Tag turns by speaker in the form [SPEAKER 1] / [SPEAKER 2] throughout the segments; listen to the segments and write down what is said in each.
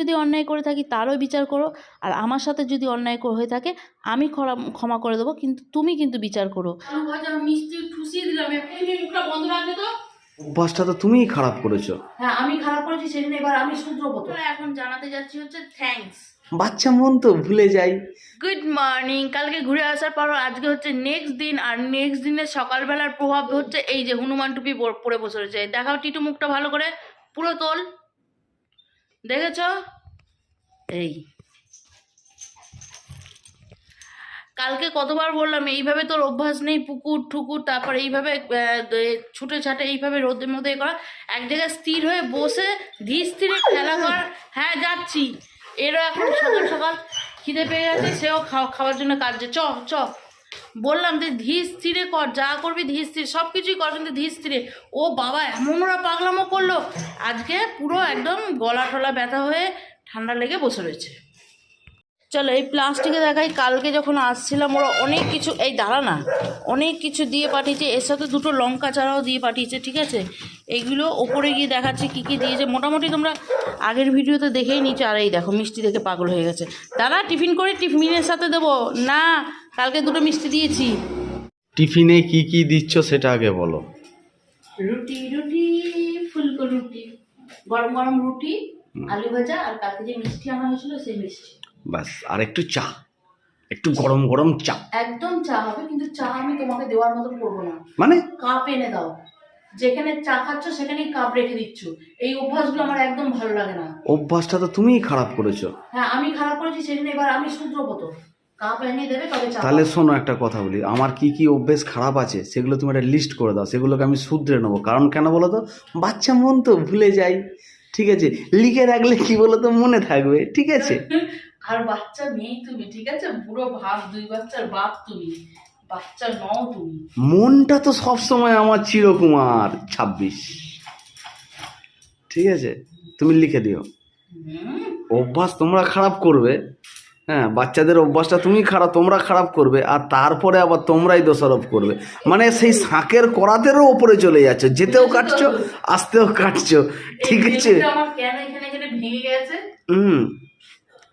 [SPEAKER 1] যদি অন্যায় করে থাকি তারও বিচার করো, আর আমার সাথে যদি অন্যায় হয়ে থাকে আমি ক্ষমা করে দেবো, কিন্তু তুমি কিন্তু বিচার করো। মিষ্টি ঠুসিয়ে দিলাম, মুখটা বন্ধ রাখবে তো।
[SPEAKER 2] অভ্যাসটা তো তুমিই খারাপ করেছো।
[SPEAKER 1] হ্যাঁ আমি খারাপ করেছি, সেদিন এবার আমি শুধরোবো তো। এখন জানাতে যাচ্ছি হচ্ছে থ্যাঙ্কস।
[SPEAKER 2] বাচ্চা মন তো ভুলে যাই।
[SPEAKER 1] Good morning. কালকে ঘুরে আসার পর আজকে হচ্ছে নেক্সট দিন, আর নেক্সট দিনের সকালবেলার প্রভাব হচ্ছে এই যে হনুমান টুপি পরে বসে রয়েছে। দেখাও টিটু মুখটা ভালো করে, পুরো তোল, দেখেছ? এই কালকে কতবার বললাম এইভাবে তোর অভ্যাস নেই, পুকুর ঠুকুর তারপর এইভাবে ছুটে ছাটে এইভাবে রোদের মধ্যে করা, এক জায়গায় স্থির হয়ে বসে ধীর স্থিরে খেলা কর। হ্যাঁ যাচ্ছি, এরও এখন সকাল সকাল খিদে পেয়ে গেছে, সেও খাওয়ার জন্য কাঁদছে। চ চ বললাম যে ধীর স্থিরে কর, যা করবি ধীর স্থির, সব কিছুই কর কিন্তু ধীর স্থিরে। ও বাবা এমন ওরা পাগলামো করলো আজকে, পুরো একদম গলা টলা ব্যথা হয়ে ঠান্ডা লেগে বসে রয়েছে। চলো এই প্লাস্টিকে দেখাই, কালকে যখন আসছিলাম ওরা অনেক কিছু, এই দাঁড়া না, অনেক কিছু দিয়ে পাঠিয়েছে, এর সাথে দুটো লঙ্কা চারাও দিয়ে পাঠিয়েছে, ঠিক আছে? এইগুলো ওপরে গিয়ে দেখাচ্ছে কী কী দিয়েছে, মোটামুটি তোমরা আগের ভিডিওতে দেখেই নিচে। আর এই দেখো মিষ্টি দেখে পাগল হয়ে গেছে। দাদা টিফিন করে টিফিনের সাথে দেবো না, কালকে দুটো মিষ্টি দিয়েছি।
[SPEAKER 2] টিফিনে কি কি দিচ্ছ সেটা আগে বলো।
[SPEAKER 1] রুটি রুটি ফুলকো রুটি, গরম গরম রুটি, আলু ভাজা, আর কালকে যে মিষ্টি আনা হয়েছিল সেই মিষ্টি।
[SPEAKER 2] বাস, আর একটু চা, একটু গরম গরম চা।
[SPEAKER 1] একদম চা হবে, কিন্তু চা আমি তোমাকে দেওয়ার মতন করবো না।
[SPEAKER 2] মানে
[SPEAKER 1] কাপ এনে দাও, যেখানে চা খাচ্ছ সেখানেই কাপ রেখে দিচ্ছ। এই অভ্যাসগুলো আমার একদম ভালো লাগে না।
[SPEAKER 2] অভ্যাসটা তো তুমিই খারাপ করেছো।
[SPEAKER 1] হ্যাঁ আমি খারাপ করেছি, সেদিন এবার আমি শুধরোবো তো। কাপ এনে দেবে তবে চা।
[SPEAKER 2] তাহলে শোনো একটা কথা বলি, আমার কি কি অভ্যেস খারাপ আছে সেগুলো তুমি একটা লিস্ট করে দাও, সেগুলোকে আমি শুধরে নেবো। কারণ কেন বলো তো, বাচ্চা মন তো ভুলে যাই, ঠিক আছে? লিখে রাখলে কি বলো তো মনে থাকবে, ঠিক আছে?
[SPEAKER 1] আর বাচ্চা মেয়ে তুমি, ঠিক আছে? বুড়ো ভাব, 2 বাচ্চার বাপ তুমি, বাচ্চা নও তুমি।
[SPEAKER 2] মনটা তো সবসময় আমার চিরকুমার 26, ঠিক আছে? তুমি লিখে দিও। অভ্যাস তোমরা খারাপ করবে, হ্যাঁ, বাচ্চাদের অভ্যাসটা তুমি তোমরা খারাপ করবে, আর তারপরে আবার তোমরাই দোষারোপ করবে। মানে সেই শাঁকের করাতেরও ওপরে চলে যাচ্ছ, যেতেও কাটছো আসতেও কাটছো, ঠিক আছে?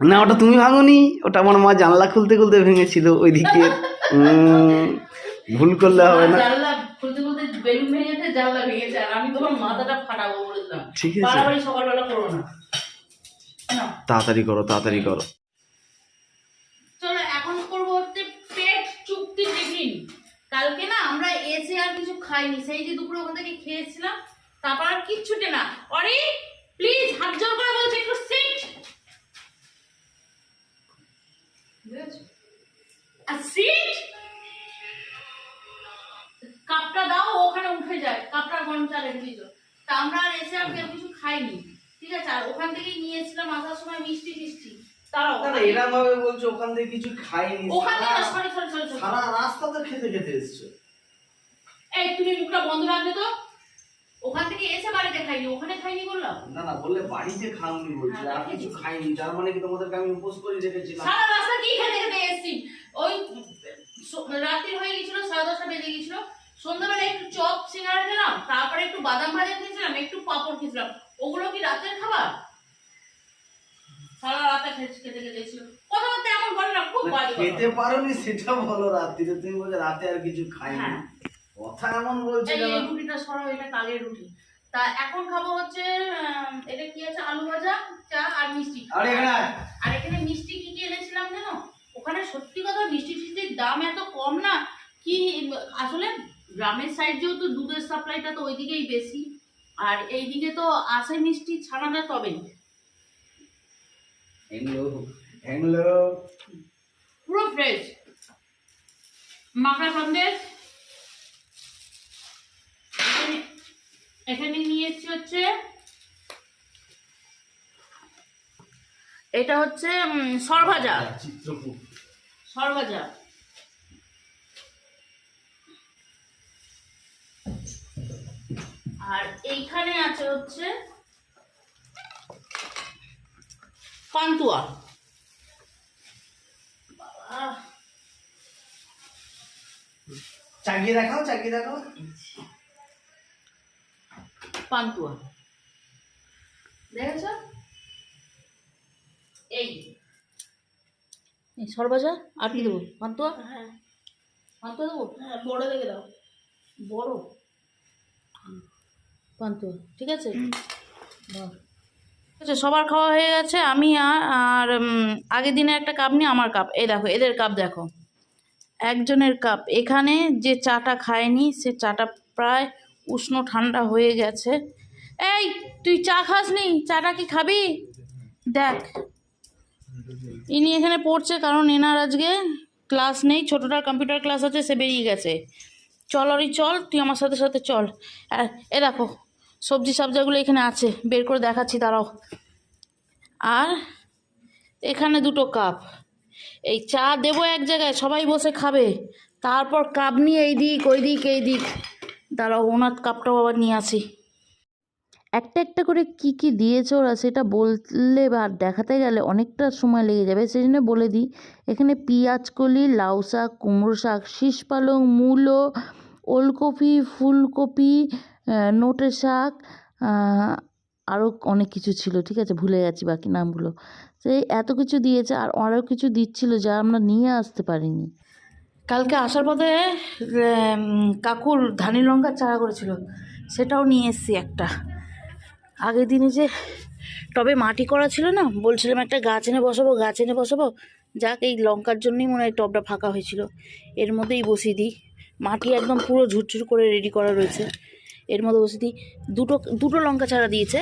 [SPEAKER 2] না ওটা তুমি ভাঙোনি, ওটা আমার মা জানলা খুলতে খুলতে ভেঙেছিল ওইদিকে। ভুল করলে হবে না,
[SPEAKER 1] জানলা খুলতে খুলতে বেলুন ভেঙেছে, জানলা ভেঙেছে, আর আমি তোমার মাথাটা ফাটাবো বলেছিলাম।
[SPEAKER 2] ঠিক আছে,
[SPEAKER 1] বাড়াবাড়ি সকালবেলা করো না।
[SPEAKER 2] তাড়াতাড়ি করো, তাড়াতাড়ি করো।
[SPEAKER 1] চলো এখন করবো হচ্ছে পেট চুক্তি টিফিন। কালকে না আমরা এসে আর কিছু খাইনি, সেই যে দুপুরে ওখান থেকে খেয়েছিলাম, তারপর আর কিচ্ছুটে না। অরি প্লিজ হাত জোর করে বলছি একটু সিট, আর সিট। কাপটা দাও, ওখানে উঠে যায়, কাপটা গরম চা রেখে দিল। তা আমরা আর এসে আর কেউ কিছু খাইনি, ঠিক আছে? আর ওখান থেকেই নিয়েছিলাম আসার সময় মিষ্টি টিষ্টি। তারাও
[SPEAKER 2] এরকম ভাবে বলছো ওখান থেকে কিছু খাইনি,
[SPEAKER 1] ওখানে সরি সরি সরি
[SPEAKER 2] সারা রাস্তাতে খেতে খেতে এসছো।
[SPEAKER 1] এই তুমি মুখটা বন্ধ রাখবে তো। ওখান থেকে এসে বাড়িতে খাইনি, ওখানে খাইনি বললাম
[SPEAKER 2] না না, বললে বাড়িতে খাওনি বলছি, আর কিছু খাইনি, তার মানে কি তোমাদেরকে আমি উপোস করে রেখেছিলাম?
[SPEAKER 1] সারা রাস্তা কি খেতে খেতে এসেছি। ওই রাত্রি হয়ে গেছিল, 10:30 বেজে গেছিল। সন্ধ্যাবেলা একটু চপ সিঙ্গারা খেলাম, তারপরে একটু বাদাম ভাজা খেয়েছিলাম, একটু পাপড় খেয়েছিলাম। ওগুলো কি রাতের খাবার? সারা রাতে খেতে খেতে এসেছিল। কথাবার্তা এমন বলে না, খুব বাজে কথা।
[SPEAKER 2] খেতে পারোনি সেটা বলো, রাত্রিতে তুমি বলে রাতে আর কিছু খাইনি, কথা এমন বলছো কেন?
[SPEAKER 1] এই রুটিটা সরাও, এটা কালের রুটি। তা এখন খাবো হচ্ছে এটা কি আছে, আলু ভাজা, চা আর মিষ্টি। আর এখানে মিষ্টি কি কি এনেছিলাম জানো? ওখানে সত্যি কথা মিষ্টি টিষ্টির দাম এত কম না কি, আসলে গ্রামের সাইড যেহেতু দুধের সাপ্লাইটা তো ওইদিকেই বেশি, আর এইদিকে তো আসে মিষ্টি ছানাটা তবে পুরো ফ্রেশ মাখা সন্দেশ। এখানে নিয়েছি হচ্ছে, এটা হচ্ছে সরভাজা, সরভাজা। আর এইখানে আছে হচ্ছে পান্তুয়া।
[SPEAKER 2] চাগিয়ে দেখাও, চাগিয়ে দেখাও।
[SPEAKER 1] পান্তুয়া দেখেছ? এই সরবাজা আর কি দেবো? পান্তুয়া?
[SPEAKER 3] হ্যাঁ
[SPEAKER 1] পান্তুয়া দেবো?
[SPEAKER 3] হ্যাঁ, বড় দেখে দাও।
[SPEAKER 1] বড় পান্তুয়া, ঠিক আছে। বাহ। ঠিক আছে, সবার খাওয়া হয়ে গেছে। আমি আর আগের দিনে একটা কাপ নিয়ে আমার কাপ, এই দেখো এদের কাপ দেখো, একজনের কাপ। এখানে যে চাটা খায়নি সে চাটা প্রায় উষ্ণ ঠান্ডা হয়ে গেছে। এই তুই চা খাসনি, চাটা কি খাবি? দেখ ইনি এখানে পড়ছে, কারণ এনার আজকে ক্লাস নেই, ছোটোটার কম্পিউটার ক্লাস আছে, সে বেরিয়ে গেছে। চল অরি চল, তুই আমার সাথে সাথে চল। আর এ দেখো সবজি সবজাগুলো এখানে আছে, বের করে দেখাচ্ছি দাঁড়াও। আর এখানে দুটো কাপ, এই চা দেবো এক জায়গায়, সবাই বসে খাবে, তারপর কাপ নিয়ে এই দিক ওই দিক এই দিক। দাঁড়াও ওনার কাপটাও আবার নিয়ে আসি। একটা একটা করে কি কি দিয়েছে ওরা সেটা বললে বা দেখাতে গেলে অনেকটা সময় লেগে যাবে, সেই জন্য বলে দিই। এখানে পেঁয়াজকলি, লাউ শাক, কুমড়ো শাক, শীষ পালং, মূলো, ওলকপি, ফুলকপি, নোটে শাক, আরও অনেক কিছু ছিল, ঠিক আছে ভুলে গেছি বাকি নামগুলো। সেই এত কিছু দিয়েছে, আর আরও কিছু দিচ্ছিল যা আমরা নিয়ে আসতে পারিনি। কালকে আসার পথে কাকুর ধানি লঙ্কার চারা করেছিল, সেটাও নিয়ে এসেছি একটা। আগের দিনে যে টবে মাটি করা ছিল না, বলছিলাম একটা গাছ এনে বসাবো, যাক এই লঙ্কার জন্যই মনে হয় টবটা ফাঁকা হয়েছিল। এর মধ্যেই বসিয়ে দিই, মাটি একদম পুরো ঝুরঝুর করে রেডি করা রয়েছে, এর মধ্যে বসিয়ে দিই। দুটো লঙ্কা চারা দিয়েছে,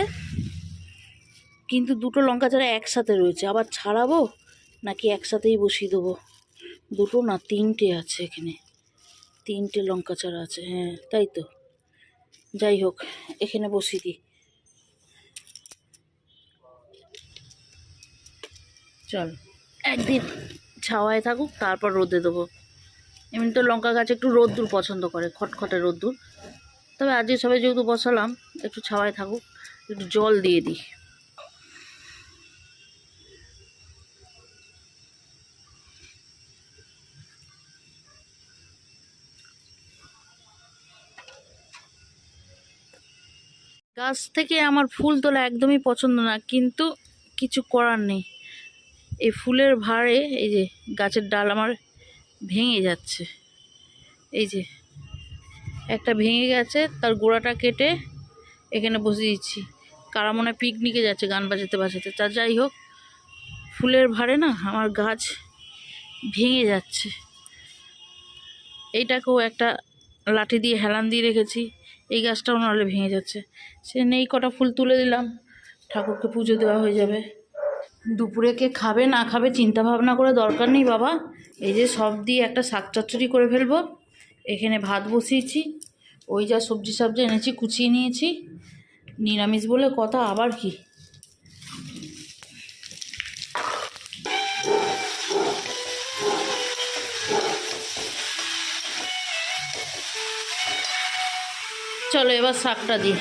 [SPEAKER 1] কিন্তু দুটো লঙ্কা চারা একসাথে রয়েছে, আবার ছাড়াবো নাকি একসাথেই বসিয়ে দেবো? দুটো না তিনটে আছে এখানে, তিনটে লঙ্কা চারা আছে, হ্যাঁ তাই তো। যাই হোক এখানে বসিয়ে দিই, চল একদিন ছাওয়ায় থাকুক, তারপর রোদে দেবো। এমনি তো লঙ্কা গাছ একটু রোদ্দুর পছন্দ করে, খটখটে রোদ্দুর। তবে আজকে সবাই যেহেতু বসালাম, একটু ছাওয়ায় থাকুক, একটু জল দিয়ে দিই। গাছ থেকে আমার ফুল তোলা একদমই পছন্দ না, কিন্তু কিছু করার নেই। এই ফুলের ভারে এই যে গাছের ডাল আমার ভেঙে যাচ্ছে, এই যে একটা ভেঙে গেছে, তার গোড়াটা কেটে এখানে বসে দিচ্ছি। কারা মনে হয় পিকনিকে যাচ্ছে গান বাজাতে বাজাতে। তা যাই হোক, ফুলের ভারে না আমার গাছ ভেঙে যাচ্ছে। এইটাকেও একটা লাঠি দিয়ে হেলান দিয়ে রেখেছি, এই গাছটাও নাহলে ভেঙে যাচ্ছে। সে নেই, কটা ফুল তুলে দিলাম, ঠাকুরকে পুজো দেওয়া হয়ে যাবে। দুপুরে কে খাবে না খাবে চিন্তা ভাবনা করে দরকার নেই বাবা। এই যে সব দিয়ে একটা শাক চচ্চড়ি করে ফেলবো। এখানে ভাত বসিয়েছি, ওই যা সবজি সবজি এনেছি কুচিয়ে নিয়েছি, নিরামিষ বলে কথা, আবার কি। চলো এবার শাকটা দিই।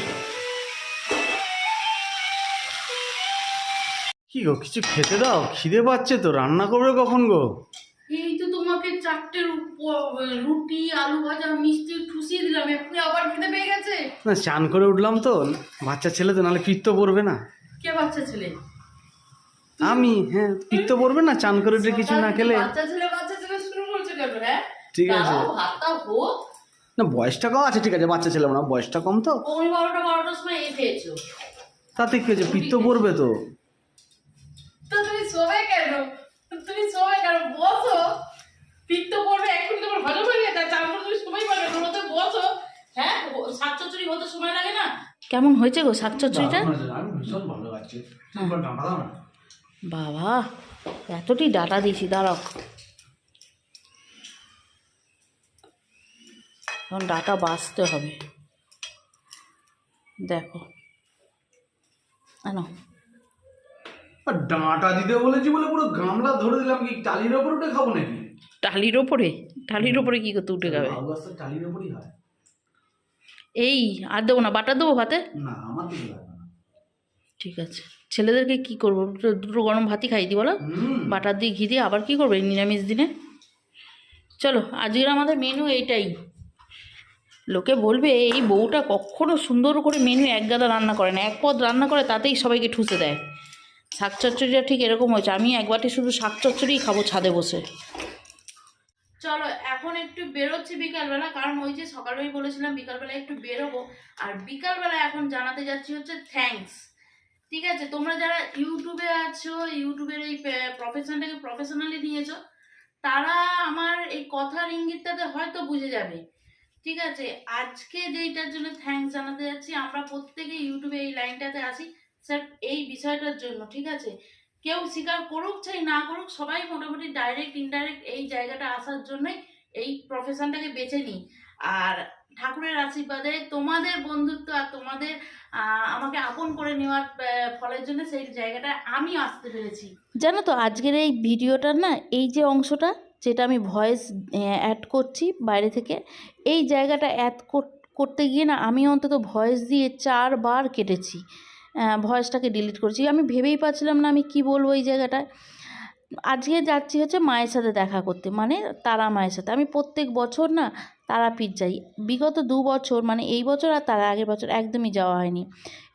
[SPEAKER 2] কি গো, কিছু খেতে দাও, খিদে পাচ্ছে তো। রান্না করবে কখন গো?
[SPEAKER 1] এই তো তোমাকে 4টে রুটি আলু ভাজা মিষ্টি ঠুসিয়ে দিলাম, এক্ষুনি আবার খেতে পেয়ে গেছে।
[SPEAKER 2] না চান করে উঠলাম তো, বাচ্চা ছেলে তো, নাহলে পিত্ত পড়বে না।
[SPEAKER 1] কে বাচ্চা ছেলে?
[SPEAKER 2] আমি, হ্যাঁ পিত্ত পড়বে না চান করে উঠে কিছু না খেলে।
[SPEAKER 1] বাচ্চা ছেলে শুরু করছে কেন? হ্যাঁ
[SPEAKER 2] ঠিক আছে,
[SPEAKER 1] ভাতটা হোক
[SPEAKER 2] না বয়সটা কম আছে, ঠিক আছে বাচ্চা ছেলে না, বয়সটা কম তো।
[SPEAKER 1] 12টার সময় খেয়েছো,
[SPEAKER 2] তাতে কি হয়েছে, পিত্ত পড়বে তো।
[SPEAKER 1] তো তুমি শোবে কেন? বসো, পিত্ত পড়বে, এখন তোমার ভালো হয়ে গেছে, চার তুমি সময় পাবে না, তো বসো। হ্যাঁ শাক চচ্চড়ি হতে সময় লাগে না? কেমন হয়েছে গো শাক চচ্চড়িটা?
[SPEAKER 2] ভীষণ ভালো লাগছে।
[SPEAKER 1] বাবা এতটি ডাটা দিয়েছি, দাঁড়াও এখন ডাটা বাছতে হবে। দেখো আনো,
[SPEAKER 2] ডাঁটা দিতে বলেছি বলে পুরো গামলা ধরে দিলাম। কি টালির ওপর উঠে খাবো নাকি?
[SPEAKER 1] টালির ওপরে কি করতে উঠে যাবে?
[SPEAKER 2] টালির ওপরই হয়।
[SPEAKER 1] এই আর দেবো না, বাটার দেবো ভাতে?
[SPEAKER 2] না আমার দিকে লাগবে না।
[SPEAKER 1] ঠিক আছে, ছেলেদেরকে কি করবো, দুটো গরম ভাতই খাই দিই বলো, বাটার দিয়ে ঘি দিয়ে। আবার কি করবে নিরামিষ দিনে? চলো আজকের আমাদের মেনু এইটাই। লোকে বলবে এই বউটা কখনো সুন্দর করে মেনু এক গাদা রান্না করে না, এক পদ রান্না করে তাতেই সবাইকে ঠুসে দেয়। শাক চচ্চড়িটা ঠিক এরকম হয়েছে। আমি এক বাটি শুধু শাক চচ্চড়িই খাবো ছাদে বসে। চলো এখন একটু বেরোচ্ছি বিকালবেলা, কারণ ওই যে সকালবেলায় বলেছিলাম বিকালবেলা একটু বেরোবো। আর বিকালবেলা এখন জানাতে যাচ্ছি হচ্ছে থ্যাঙ্কস। ঠিক আছে, তোমরা যারা ইউটিউবে আছো, ইউটিউবের এই প্রফেশনটাকে প্রফেশনালি নিয়েছো, তারা আমার এই কথার ইঙ্গিতটাতে হয়তো বুঝে যাবে। ঠিক আছে, আজকে যেইটার জন্য থ্যাঙ্কস জানাতে যাচ্ছি, আমরা প্রত্যেকে ইউটিউবে এই লাইনটাতে আসি স্যার এই বিষয়টার জন্য। ঠিক আছে, কেউ স্বীকার করুক চাই না করুক, সবাই মোটামুটি ডাইরেক্ট ইনডাইরেক্ট এই জায়গাটা আসার জন্যই এই প্রফেশনটাকে বেছে নিই। আর ঠাকুরের আশীর্বাদে তোমাদের বন্ধুত্ব আর তোমাদের আমাকে আপন করে নেওয়ার ফলের জন্য সেই জায়গাটা আমি আসতে পেরেছি। জানো তো আজকের এই ভিডিওটার না এই যে অংশটা যেটা আমি ভয়েস অ্যাড করছি বাইরে থেকে, এই জায়গাটা অ্যাড করতে গিয়ে না আমি অন্তত ভয়েস দিয়ে 4 বার কেটেছি, ভয়েসটাকে ডিলিট করেছি। আমি ভেবেই পাচ্ছিলাম না আমি কি বলবো এই জায়গাটায়। আজকে যাচ্ছি হচ্ছে মায়ের সাথে দেখা করতে, মানে তারা মায়ের সাথে। আমি প্রত্যেক বছর না তারাপীঠ যাই, বিগত 2 বছর মানে এই বছর আর তার আগের বছর একদমই যাওয়া হয়নি।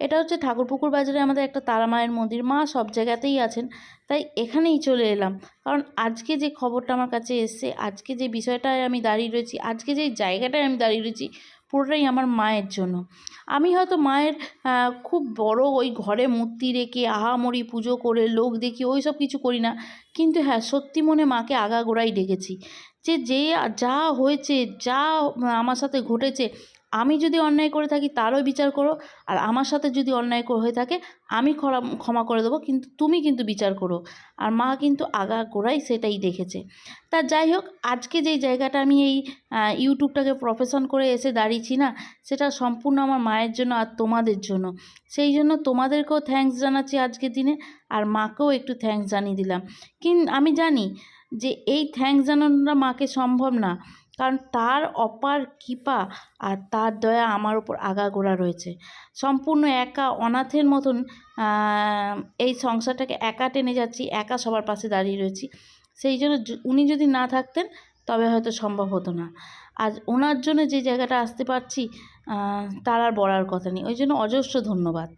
[SPEAKER 1] এটা হচ্ছে ঠাকুরপুকুর বাজারে আমাদের একটা তারা মায়ের মন্দির, মা সব জায়গাতেই আছেন, তাই এখানেই চলে এলাম। কারণ আজকে যে খবরটা আমার কাছে এসছে, আজকে যে বিষয়টায় আমি দাঁড়িয়ে রয়েছি, আজকে যে জায়গাটায় আমি দাঁড়িয়ে রয়েছি, পুরোটাই আমার মায়ের জন্য। আমি হয়তো মায়ের খুব বড় ওই ঘরে মূর্তি রেখে আহামরি পুজো করে লোক দেখি ওই সব কিছু করি না, কিন্তু হ্যাঁ সত্যি মনে মাকে আগাগোড়াই ডেকেছি যে যা হয়েছে, যা আমার সাথে ঘটেছে, আমি যদি অন্যায় করে থাকি তারও বিচার করো, আর আমার সাথে যদি অন্যায় হয়ে থাকে আমি ক্ষমা করে দেবো, কিন্তু তুমি কিন্তু বিচার করো। আর মা কিন্তু আগাগোড়াই সেটাই দেখেছে। তা যাই হোক, আজকে যেই জায়গাটা আমি এই ইউটিউবটাকে প্রফেশন করে এসে দাঁড়িয়েছি না, সেটা সম্পূর্ণ আমার মায়ের জন্য আর তোমাদের জন্য। সেই জন্য তোমাদেরকেও থ্যাঙ্কস জানাচ্ছি আজকের দিনে, আর মাকেও একটু থ্যাঙ্কস জানিয়ে দিলাম। আমি জানি যে এই থ্যাঙ্কস জানানোটা মাকে সম্ভব না, কারণ তার অপার কৃপা আর তার দয়া আমার ওপর আগাগোড়া রয়েছে। সম্পূর্ণ একা অনাথের মতন এই সংসারটাকে একা টেনে যাচ্ছি, একা সবার পাশে দাঁড়িয়ে রয়েছি। সেই জন্য উনি যদি না থাকতেন তবে হয়তো সম্ভব হতো না। আজ ওনার জন্য যে জায়গাটা আসতে পারছি তার আর বলার কথা নেই, ওই জন্য অজস্র ধন্যবাদ।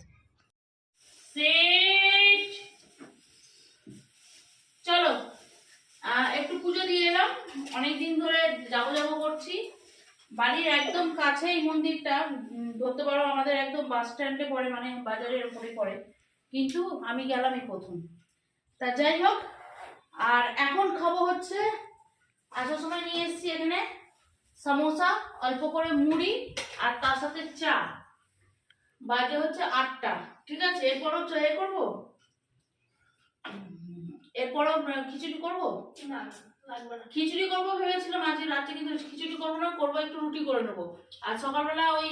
[SPEAKER 1] চলো একটু পুজো দিয়ে এলাম, অনেকদিন ধরে যাবো করছি। বাড়ির একদম কাছেই মন্দিরটা, ধরতে পারো আমাদের একদম বাস স্ট্যান্ডে পড়ে, মানে বাজারের উপরে পড়ে, কিন্তু আমি গেলামই প্রথম। তা যাই হোক, আর এখন খাবো হচ্ছে, আসার সময় নিয়ে এসেছি এখানে সমোসা, অল্প করে মুড়ি, আর তার সাথে চা। বাজে হচ্ছে 8টা। ঠিক আছে, এরপরও এ করবো, এরপরও খিচুড়ি করবো না, লাগবে না। খিচুড়ি করবো ভেবেছিলাম আজকে রাত্রে, কিন্তু খিচুড়ি করবো না, করবো একটু রুটি করে নেবো। আর সকালবেলা ওই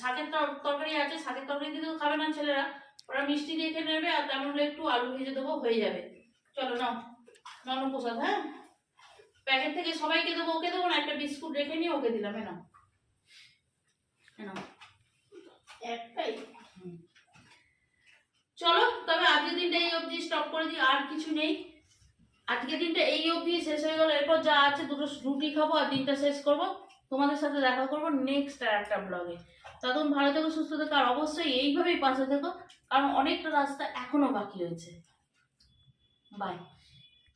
[SPEAKER 1] শাকের তরকারি আছে, শাকের তরকারি দিতেও খাবে না ছেলেরা, ওরা মিষ্টি দিয়ে খেয়ে নেবে, আর তেমন হলে একটু আলু ভেজে দেবো, হয়ে যাবে। চলো নাও প্রসাদ, হ্যাঁ প্যাকেট থেকে সবাইকে দেবো, ওকে দেবো না, একটা বিস্কুট রেখে নিয়ে ওকে দিলাম। এনাও একটাই। চলো তবে আজকের দিনটা এই অবধি স্টপ করে দিই, আর কিছু নেই। আজকের দিনটা এই অবধি শেষ হয়ে গেল, এরপর যা আছে 2টো রুটি খাবো আর দিনটা শেষ করব। তোমাদের সাথে দেখা করবো নেক্সট আর একটা ব্লগে। তখন ভালো থেকো, সুস্থ থেকো, আর অবশ্যই এইভাবেই পাশে থেকো, কারণ অনেকটা রাস্তা এখনো বাকি রয়েছে। বাই।